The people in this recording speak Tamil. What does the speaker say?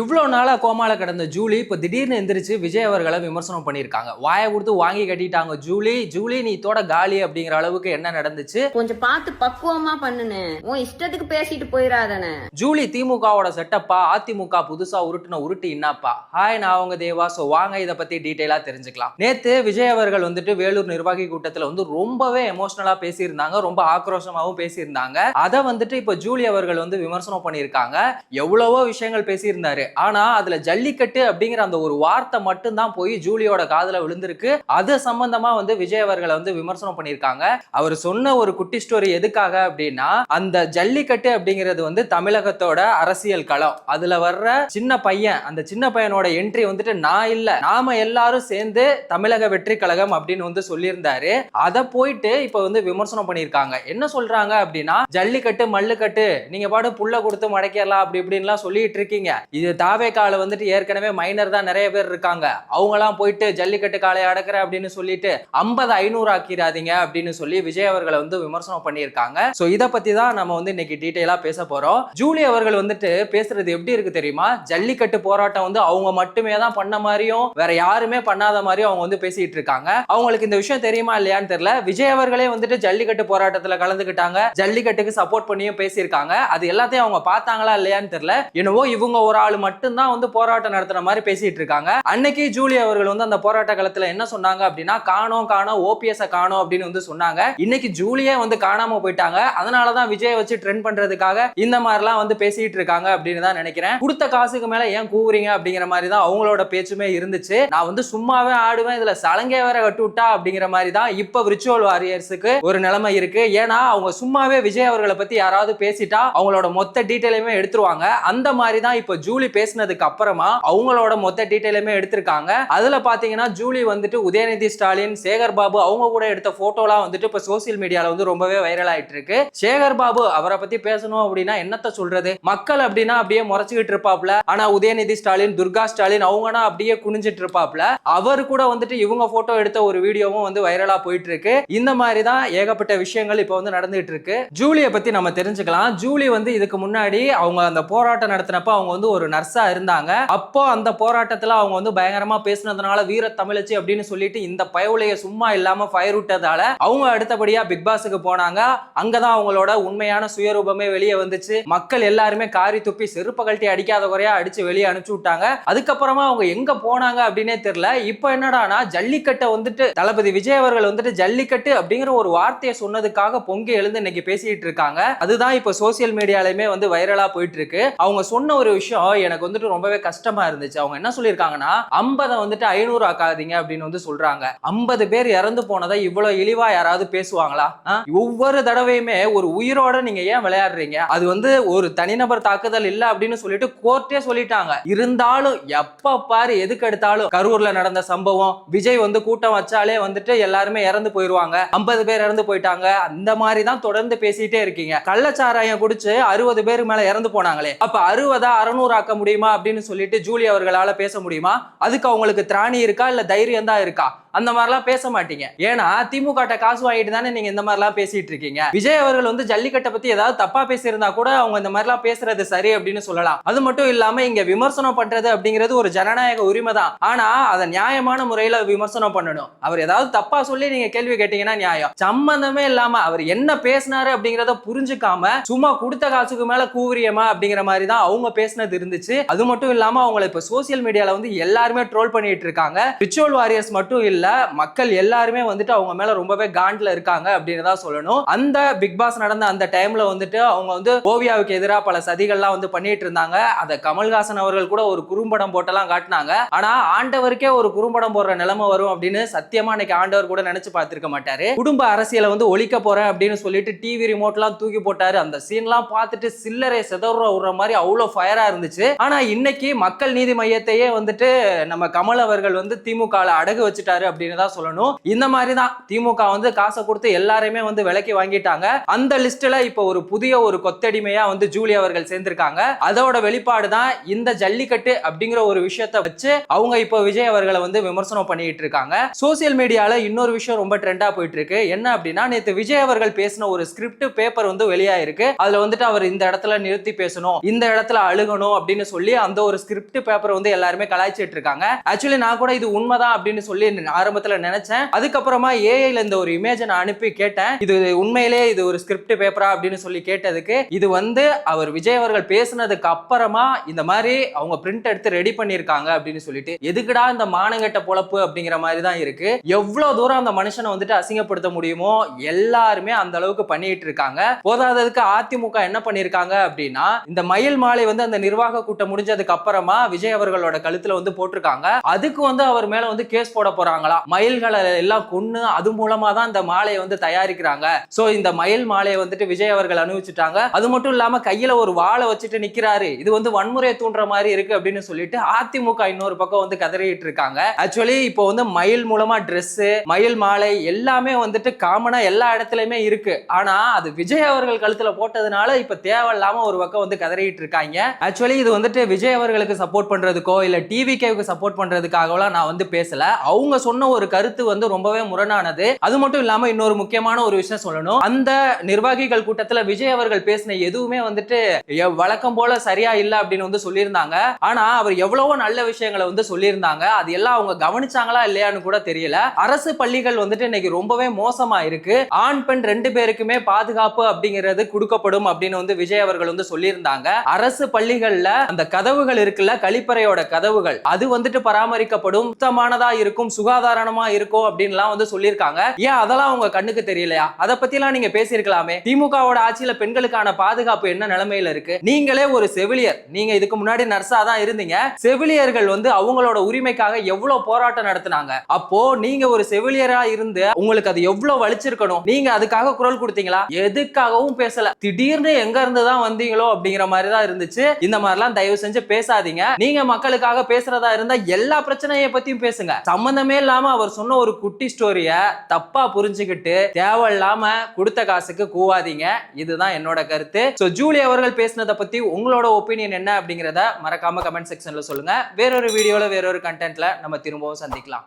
இவ்வளோ நாளா கோமால கிடந்த ஜூலி இப்போ திடீர்னு எந்திரிச்சு விஜய் அவர்களை விமர்சனம் பண்ணியிருக்காங்க. வாயை கொடுத்து வாங்கி கட்டிட்டாங்க. ஜூலி ஜூலி நீ தோட காலி அப்படிங்கிற அளவுக்கு என்ன நடந்துச்சு? கொஞ்சம் பார்த்து பக்குவமா பண்ணுனே, உன் இஷ்டத்துக்கு பேசிட்டு போயிடாதனே. ஜூலி திமுகவோட செட்டப்பா, அதிமுக புதுசா உருட்டுன உருட்டு என்னப்பா? ஹாய், நான் அவங்க தேவா. ஸோ வாங்க இதை பத்தி டீட்டெயிலா தெரிஞ்சுக்கலாம். நேத்து விஜய் அவர்கள் வேலூர் நிர்வாகி கூட்டத்தில் ரொம்பவே எமோஷனலா பேசியிருந்தாங்க, ரொம்ப ஆக்ரோஷமாவும் பேசியிருந்தாங்க. அதை இப்போ ஜூலி அவர்கள் விமர்சனம் பண்ணியிருக்காங்க. எவ்வளவோ விஷயங்கள் பேசியிருந்தாரு. ஆனா அதுல ஜல்லிக்கட்டு அப்படிங்கிற அந்த ஒரு வார்த்தை மட்டும்தான் போய் ஜூலியோட காதுல விழுந்திருக்கு. அது சம்பந்தமா விஜய் அவர்களை விமர்சனம் பண்ணியிருக்காங்க. அவர் சொன்ன ஒரு குட்டி ஸ்டோரி எதுக்காக அப்படின்னா, அந்த ஜல்லிக்கட்டு அப்படிங்கிறது தமிழகத்தோட அரசியல் களம். அதுல வர்ற சின்ன பையன், அந்த சின்ன பையனோட என்ட்ரி நான் இல்ல, நாம எல்லாரும் சேர்ந்து தமிழக வெற்றி கழகம் அப்படின்னு சொல்லியிருந்தாரு. அதை போயிட்டு இப்ப விமர்சனம் பண்ணியிருக்காங்க. என்ன சொல்றாங்க அப்படின்னா, ஜல்லிக்கட்டு மல்லுக்கட்டு நீங்க பாடு புள்ள கொடுத்து மடக்கிடலாம் அப்படி இப்படின்லாம் சொல்லிட்டு இருக்கீங்க. இது தாவே கால ஏற்கனவே மைனர் தான் நிறைய பேர் இருக்காங்க. அவங்கலாம் போயிட்டு ஜல்லிக்கட்டு காலையை அடக்குற அப்படின்னு சொல்லிட்டு 50-500 ஆக்கிராதீங்க அப்படின்னு சொல்லி விஜய் அவர்களை விமர்சனம் பண்ணியிருக்காங்க. சோ இதை பத்தி தான் நம்ம இன்னைக்கு டீடைலா பேச போறோம். ஜூலி அவர்கள் பேசுறது எப்படி இருக்கு தெரியுமா? ஜல்லிக்கட்டு போராட்டம் அவங்க மட்டுமே தான் பண்ண மாதிரியும் வேற யாருமே பண்ணாத மாதிரியும் அவங்க பேசிட்டு இருக்காங்க. அவங்களுக்கு இந்த விஷயம் தெரியுமா இல்லையான்னு தெரியல. விஜய் அவர்களே ஜல்லிக்கட்டு போராட்டத்துல கலந்துக்கிட்டாங்க, ஜல்லிக்கட்டுக்கு சப்போர்ட் பண்ணியும் பேசியிருக்காங்க. அது எல்லாத்தையும் அவங்க பார்த்தாங்களா இல்லையான்னு தெரியல. என்னவோ இவங்க ஒரு ஆள் மட்டும்தான் போராட்டம் நடத்துற மாதிரி பேசிட்டு இருக்காங்க. அன்னைக்கு ஜூலி அவர்கள் அந்த போராட்ட காலத்துல என்ன சொன்னாங்க அப்படின்னா, காணோம் ஓபிஎஸ் காணோம் அப்படின்னு சொன்னாங்க. இன்னைக்கு ஜூலியே காணாம போயிட்டாங்க. அதனாலதான் விஜய் வச்சு ட்ரெண்ட் பண்றதுக்காக இந்த மாதிரிலாம் பேசிட்டு இருக்காங்க அப்படின்னு தான் நினைக்கிறேன். கொடுத்த காசுக்கு மேல ஏன் கூவுறீங்க அப்படிங்கிற மாதிரி தான் அவங்களோட பேச்சுமே இருந்துச்சு. நான் சும்மாவே ஆடுவேன், இதுல சலங்கை வேற கட்டு விட்டா அப்படிங்கிற மாதிரி தான் இப்ப விர்ச்சுவல் வாரியர்ஸுக்கு ஒரு நிலைமை இருக்கு. ஏன்னா அவங்க சும்மாவே விஜய் அவர்களை பத்தி யாராவது பேசிட்டா அவங்களோட மொத்த டீட்டெயிலுமே எடுத்துருவாங்க. அந்த மாதிரி தான் இப்ப ஜூலி பேசினதுக்கு அப்புறமா அவங்களோட மொத்த டீடைலுமே எடுத்திருக்காங்க. அதுல பாத்தீங்கன்னா ஜூலி உதயநிதி ஸ்டாலின், சேகர் பாபு அவங்க கூட எடுத்த போட்டோலாம் இப்ப சோசியல் மீடியால ரொம்பவே வைரல் ஆயிட்டு இருக்கு. சேகர் பாபு அவரை பத்தி பேசணும் அப்படின்னா என்னத்த சொல்றது, மக்கள் அப்படின்னா அப்படியே முறைச்சுக்கிட்டு இருப்பாப்ல. ஆனா உதயநிதி ஸ்டாலின், துர்கா ஸ்டாலின் அவங்கன்னா அப்படியே குனிஞ்சிட்டு இருப்பாப்ல. அவர் கூட இவங்க போட்டோ எடுத்த ஒரு வீடியோவும் வைரலா போயிட்டு இருக்கு. இந்த மாதிரி தான் ஏகப்பட்ட விஷயங்கள் இப்ப நடந்துட்டு இருக்கு. ஜூலியை பத்தி நம்ம தெரிஞ்சுக்கலாம். ஜூலி இதுக்கு முன்னாடி அவங்க அந்த போராட்டம் நடத்தினப்ப அவங்க ஒரு நர்ஸா இருந்தாங்க. அப்போ அந்த போராட்டத்துல அவங்க பயங்கரமா பேசினதுனால வீர தமிழச்சி அப்படின்னு சொல்லிட்டு இந்த பயவுலைய சும்மா இல்லாம ஃபயர் விட்டதால அவங்க அடுத்தபடியா பிக் பாஸுக்கு போனாங்க. அங்கதான் அவங்களோட உண்மையான சுயரூபமே வெளியே வந்துச்சு. மக்கள் எல்லாருமே காரி துப்பி செருப்பு கழட்டி அடிக்காத குறையா அடிச்சு வெளியே அனுப்பிச்சு விட்டாங்க. அதுக்கப்புறமா அவங்க எங்க போனாங்க அப்படின்னே தெரியல. இப்போ என்னடானா ஜல்லிக்கட்டை தளபதி விஜய் அவர்கள் ஜல்லிக்கட்டு அப்படிங்கிற ஒரு வார்த்தையை சொன்னதுக்காக பொங்கி எழுந்து இன்னைக்கு பேசிட்டு இருக்காங்க. அதுதான் இப்போ சோசியல் மீடியாலயுமே வைரலா போயிட்டு இருக்கு. அவங்க சொன்ன ஒரு விஷயம் எனக்கு ரொம்பவே கஷ்டமா இருந்துச்சு. அவங்க என்ன சொல்லிருக்காங்கன்னா, 50 500 ஆக்காதீங்க அப்படின்னு சொல்றாங்க. 50 பேர் இறந்து போனதை இவ்வளவு இழிவா யாராவது பேசுவாங்களா? ஒவ்வொரு தடவையுமே ஒரு உயிரோட நீங்க ஏன் விளையாடுறீங்க? அது ஒரு தனிநபர் தாக்குதல் இல்ல அப்படின்னு சொல்லிட்டு கோர்ட்டே சொல்லிட்டாங்க. இருந்தாலும் எப்ப பாரு எதுக்கு எடுத்தாலும் கரூர்ல நடந்த சம்பவம், விஜய் கூட்டம் வச்சாலே எல்லாருமே இறந்து போயிருவாங்க, 50 பேர் இறந்து போயிட்டாங்க, அந்த மாதிரி தான் தொடர்ந்து பேசிட்டே இருக்கீங்க. கள்ளச்சாராயம் குடிச்சு 60 பேருக்கு மேல இறந்து போனாங்களே, அப்ப 60 600 ஆக்க முடியுமா அப்படின்னு சொல்லிட்டு ஜூலி அவர்களால பேச முடியுமா? அதுக்கு அவங்களுக்கு திராணி இருக்கா இல்ல தைரியம் தான் இருக்கா? அந்த மாதிரிலாம் பேச மாட்டீங்க. ஏன்னா திமுக காசு வாங்கிட்டு தானே நீங்க இந்த மாதிரிலாம் பேசிட்டு இருக்கீங்க. விஜய் அவர்கள் ஜல்லிக்கட்டை பத்தி ஏதாவது தப்பா பேசியிருந்தா கூட அவங்க இந்த மாதிரிலாம் பேசுறது சரி அப்படின்னு சொல்லலாம். அது மட்டும் இல்லாம இங்க விமர்சனம் பண்றது அப்படிங்கிறது ஒரு ஜனநாயக உரிமை தான். ஆனா அதை நியாயமான முறையில விமர்சனம் பண்ணணும். அவர் ஏதாவது தப்பா சொல்லி நீங்க கேள்வி கேட்டீங்கன்னா நியாயம். சம்பந்தமே இல்லாம அவர் என்ன பேசினாரு அப்படிங்கறத புரிஞ்சுக்காம சும்மா கொடுத்த காசுக்கு மேல கூவிரியமா அப்படிங்கிற மாதிரி தான் அவங்க பேசினது இருந்துச்சு. அது மட்டும் இல்லாம அவங்களை இப்ப சோசியல் மீடியால எல்லாருமே ட்ரோல் பண்ணிட்டு இருக்காங்க. ரிச்சுவல் வாரியர்ஸ் மட்டும் இல்ல, மக்கள் எல்லாருமே அவங்க மேல ரொம்பவே காண்ட்ல இருக்காங்க அப்படின்னு தான் சொல்லணும். அந்த பிக் பாஸ் நடந்த அந்த டைம்ல அவங்க ஓவியாவுக்கு எதிராக பல சதிகள்லாம் பண்ணிட்டு இருந்தாங்க. அத கமல்ஹாசன் அவர்கள் கூட ஒரு குறும்படம் போட்டெல்லாம் காட்டினாங்க. ஆனா ஆண்டவருக்கே ஒரு குறும்படம் போடுற நிலைமை வரும் அப்படின்னு சத்தியமா இன்னைக்கு ஆண்டவர் கூட நினைச்சு பார்த்திருக்க மாட்டாரு. குடும்ப அரசியலை ஒழிக்க போறேன் அப்படின்னு சொல்லிட்டு டிவி ரிமோட் எல்லாம் தூக்கி போட்டாரு. அந்த சீன்லாம் பார்த்துட்டு சில்லறை விடுற மாதிரி அவ்வளவு ஃபயரா இருந்துச்சு. ஆனா இன்னைக்கு மக்கள் நீதி மையத்தையே நம்ம கமல் அவர்கள் திமுக அடகு வச்சுட்டாரு அப்படின்னு தான் சொல்லணும். இந்த மாதிரி தான் திமுக வந்து காசை கொடுத்து எல்லாரையுமே வந்து விலைக்கு வாங்கிட்டாங்க. அந்த லிஸ்ட்ல இப்ப ஒரு புதிய ஒரு கொத்தடிமையா வந்து ஜூலி அவர்கள் சேர்ந்திருக்காங்க. அதோட வெளிப்பாடு தான் இந்த ஜல்லிக்கட்டு அப்படிங்கிற ஒரு விஷயத்தை வச்சு அவங்க இப்ப விஜய் அவர்களை வந்து விமர்சனம் பண்ணிட்டு இருக்காங்க. சோசியல் மீடியால இன்னொரு விஷயம் ரொம்ப ட்ரெண்டா போயிட்டு இருக்கு. என்ன அப்படின்னா, நேத்து விஜய் அவர்கள் பேசின ஒரு ஸ்கிரிப்ட் பேப்பர் வந்து வெளியாயிருக்கு. அதுல வந்துட்டு அவர் இந்த இடத்துல நிறுத்தி பேசணும், இந்த இடத்துல அழுகணும் அப்படின்னு சொல்லி அந்த ஒரு ஸ்கிரிப்ட் பேப்பர் வந்து எல்லாருமே கலாய்ச்சிட்டு இருக்காங்க. ஆக்சுவலி நான் கூட இது உண்மைதான் அப்படின்னு சொல்லி ஆரம்பத்துல நினைச்சேன். அதுக்கப்புறமா ஏஐல இந்த ஒரு இமேஜ் நான் அனுப்பி கேட்டேன், இது உண்மையிலே இது ஒரு ஸ்கிரிப்ட் பேப்பரா அப்படின்னு சொல்லி கேட்டதுக்கு, இது வந்து அவர் விஜய் அவர்கள் பேசினதுக்கு அப்புறமா இந்த மாதிரி அவங்க பிரிண்ட் எடுத்து ரெடி பண்ணிருக்காங்க அப்படின்னு சொல்லிட்டு, எதுக்குடா இந்த மானங்கட்ட பொழப்பு அப்படிங்கிற மாதிரி தான் இருக்கு. எவ்வளவு தூரம் அந்த மனுஷனை வந்துட்டு அசிங்கப்படுத்த முடியுமோ எல்லாருமே அந்த அளவுக்கு பண்ணிட்டு இருக்காங்க. போதாததுக்கு அதிமுக என்ன பண்ணிருக்காங்க அப்படின்னா, இந்த மயில் மாலை வந்து அந்த நிர்வாக கூட்டம் முடிஞ்சதுக்கு அப்புறமா விஜய் அவர்களோட கழுத்துல வந்து போட்டிருக்காங்க. அதுக்கு வந்து அவர் மேல வந்து கேஸ் போட போறாங்களா, மயில்களை எல்லாம் கொன்னு அது மூலமா தான் இந்த மாலையை வந்து தயாரிக்கிறாங்க. சோ இந்த மயில் மாலையை வந்துட்டு விஜய் அவர்கள் அனுபவிச்சுட்டாங்க. அது மட்டும் இல்லாம கையில ஒரு வாளை வச்சுட்டு நிக்கிறாரு, இது வந்து வன்முறையை தூண்டுற மாதிரி இருக்கு அப்படின்னு சொல்லிட்டு அதிமுக இன்னொரு பக்கம் வந்து கதறிட்டு இருக்காங்க. ஆக்சுவலி இப்போ வந்து மயில் மூலமா Dress, மயில் மாலை எல்லாமே வந்துட்டு காமனா எல்லா இடத்துலயுமே இருக்கு. ஆனா அது விஜய் அவர்கள் கழுத்துல போட்டதுனால இப்ப தேவையில்லாம ஒரு பக்கம் வந்து கதறிட்டு இருக்காங்க. ஆக்சுவலி இது வந்துட்டு விஜய் அவர்களுக்கு சப்போர்ட் பண்றதுக்கோ இல்ல டிவிகேவுக்கு சப்போர்ட் பண்றதுக்காகலாம் நான் வந்து பேசல. அவங்க சொன்ன ஒரு கருத்து வந்து ரொம்பவே முரணானது. அது மட்டும் இல்லாம இன்னொரு முக்கியமான ஒரு விஷயம் சொல்லணும், அந்த நிர்வாகிகள் கூட்டத்துல விஜய் அவர்கள் பேசின எதுவுமே வந்துட்டு வழக்கம் போல சரியா இல்ல அப்படின்னு வந்து சொல்லியிருந்தாங்க. ஆனா அவர் எவ்வளவோ நல்ல விஷயங்களை வந்து சொல்லியிருந்தாங்க. அது எல்லாம் அவங்க கவனிச்சாங்களா இல்லையான்னு கூட தெரியல. அரசு பள்ளிகள் வந்துட்டு இன்னைக்கு ரொம்பவே மோசமா இருக்கு. ஆண் பெண் 2 பேருக்குமே பாதுகாப்பு அப்படிங்கிறது கொடுக்கப்படும் அப்படின்னு வந்து விஜய் அவர்கள் வந்து சொல்லியிருந்தாங்க. அரசு பள்ளிகள்ல அந்த கதவுகள் இருக்குல்ல, கழிப்பறையோட கதவுகள், அது வந்துட்டு பராமரிக்கப்படும், சுத்தமானதா இருக்கும், சுகாதாரமா இருக்கும் அப்படின்லாம் வந்து சொல்லியிருக்காங்க. ஏன் அதெல்லாம் உங்க கண்ணுக்கு தெரியலையா? அதை பத்தி எல்லாம் நீங்க பேசியிருக்கலாமே. திமுகவோட ஆட்சியில பெண்களுக்கான பாதுகாப்பு என்ன நிலைமையில இருக்கு? நீங்களே ஒரு செவிலியர், நீங்க இதுக்கு முன்னாடி நர்ஸா தான் இருந்தீங்க. செவிலியர்கள் வந்து அவங்களோட உரிமைக்காக எவ்வளவு போராட்டம் நடத்தினாங்க. அப்போ நீங்க ஒரு செவிலியரா இருந்து உங்களுக்கு அது எவ்வளவு வலிச்சிருக்கணும். நீங்க அதுக்காக குரல் கொடுத்தீங்களா? எதுக்காகவும் பேசல. திடீர்னு எங்க இருந்து தான் வந்தீங்களோ அப்படிங்கிற மாதிரி தான் இருந்துச்சு. இந்த மாதிரிலாம் தயவு செஞ்சு பேசாதீங்க. நீங்க மக்களுக்காக பேசுறதா இருந்தா எல்லா பிரச்சனையை பத்தியும் பேசுங்க. சம்பந்தமே இல்லாம அவர் சொன்ன ஒரு குட்டி ஸ்டோரிய தப்பா புரிஞ்சுக்கிட்டு தேவையில்லாம கொடுத்த காசுக்கு கூவாதீங்க. இதுதான் என்னோட கருத்து. சோ ஜூலி அவர்கள் பேசினதை பத்தி உங்களோட ஒப்பீனியன் என்ன அப்படிங்கறத மறக்காம கமெண்ட் செக்ஷன்ல சொல்லுங்க. வேறொரு வீடியோல வேறொரு கண்டென்ட்ல நம்ம திரும்பவும் சந்திக்கலாம்.